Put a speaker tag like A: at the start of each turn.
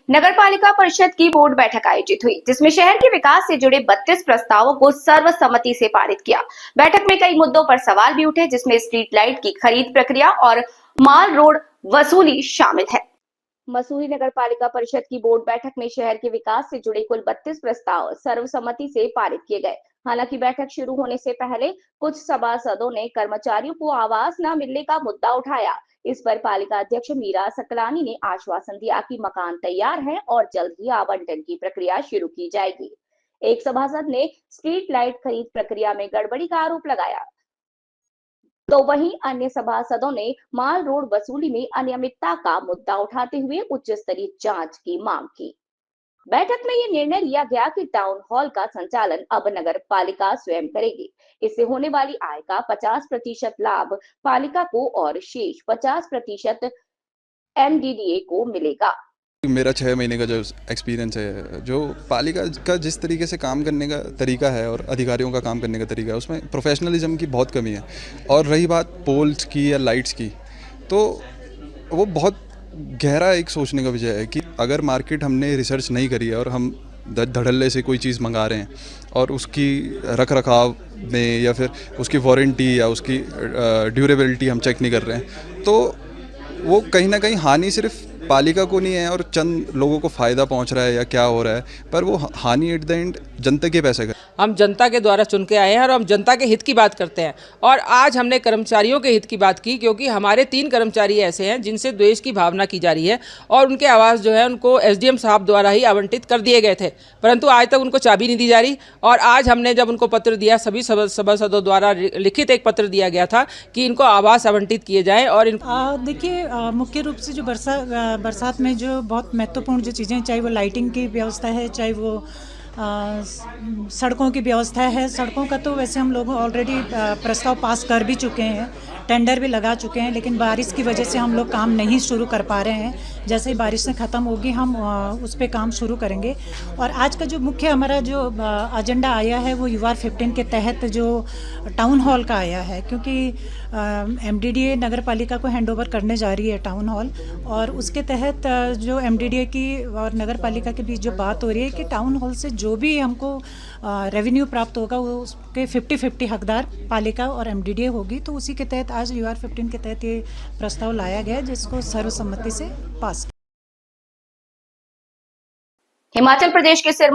A: नगरपालिका परिषद की बोर्ड बैठक आयोजित हुई, जिसमें शहर के विकास से जुड़े 32 प्रस्तावों को सर्वसम्मति से पारित किया। बैठक में कई मुद्दों पर सवाल भी उठे, जिसमें स्ट्रीट लाइट की खरीद प्रक्रिया और माल रोड वसूली शामिल है। मसूरी नगरपालिका परिषद की बोर्ड बैठक में शहर के विकास से जुड़े कुल 32 प्रस्ताव सर्वसम्मति से पारित किए गए। हालांकि बैठक शुरू होने से पहले कुछ सभासदों ने कर्मचारियों को आवास न मिलने का मुद्दा उठाया। इस पर पालिका अध्यक्ष मीरा सकलानी ने आश्वासन दिया कि मकान तैयार है और जल्द ही आवंटन की प्रक्रिया शुरू की जाएगी। एक सभासद ने स्ट्रीट लाइट खरीद प्रक्रिया में गड़बड़ी का आरोप लगाया, तो वहीं अन्य सभासदों ने माल रोड वसूली में अनियमितता का मुद्दा उठाते हुए उच्च स्तरीय जांच की मांग की। बैठक में ये निर्णय लिया गया कि टाउन हॉल का संचालन अब नगर पालिका स्वयं करेगी। इससे होने वाली आय का 50% लाभ पालिका को और शेष 50% एमडीडीए को मिलेगा।
B: मेरा 6 महीने का जो एक्सपीरियंस है, जो पालिका का जिस तरीके से काम करने का तरीका है और अधिकारियों का काम करने का तरीका है, उसमें प्रोफेशनलिज्म की बहुत कमी है। और रही बात पोल्स की या लाइट्स की, तो वो बहुत गहरा एक सोचने का विषय है कि अगर मार्केट हमने रिसर्च नहीं करी है और हम धड़ल्ले से कोई चीज़ मंगा रहे हैं और उसकी रख रखाव में या फिर उसकी वारंटी या उसकी ड्यूरेबिलिटी हम चेक नहीं कर रहे हैं, तो वो कहीं ना कहीं हानि सिर्फ पालिका को नहीं है और चंद लोगों को फ़ायदा पहुंच रहा है या क्या हो रहा है, पर वो हानि एट द एंड जनता के पैसे का।
C: हम जनता के द्वारा चुन के आए हैं और हम जनता के हित की बात करते हैं। और आज हमने कर्मचारियों के हित की बात की, क्योंकि हमारे 3 कर्मचारी ऐसे हैं जिनसे द्वेष की भावना की जा रही है और उनके आवास जो है उनको एसडीएम साहब द्वारा ही आवंटित कर दिए गए थे, परंतु आज तक उनको चाबी नहीं दी जा रही। और आज हमने जब उनको पत्र दिया, सभी सभासदों द्वारा लिखित एक पत्र दिया गया था कि इनको आवास आवंटित किए जाएँ। और
D: देखिए, मुख्य रूप से जो बरसात में जो बहुत महत्वपूर्ण जो चीज़ें, चाहे वो लाइटिंग की व्यवस्था है, चाहे वो सड़कों की व्यवस्था है। सड़कों का तो वैसे हम लोग ऑलरेडी प्रस्ताव पास कर भी चुके हैं, टेंडर भी लगा चुके हैं, लेकिन बारिश की वजह से हम लोग काम नहीं शुरू कर पा रहे हैं। जैसे ही बारिश से ख़त्म होगी हम उस पर काम शुरू करेंगे। और आज का जो मुख्य हमारा जो एजेंडा आया है वो UR 15 के तहत जो टाउन हॉल का आया है, क्योंकि एमडीडीए नगर पालिका को हैंडओवर करने जा रही है टाउन हॉल, और उसके तहत जो एमडीडीए की और नगर पालिका के बीच जो बात हो रही है कि टाउन हॉल से जो भी हमको रेवेन्यू प्राप्त होगा वो उसके 50-50 हकदार पालिका और एमडीडीए होगी। तो उसी के तहत आज UR 15 के तहत ये प्रस्ताव लाया गया, जिसको सर्वसम्मति से पास।
A: हिमाचल प्रदेश के सिरमौर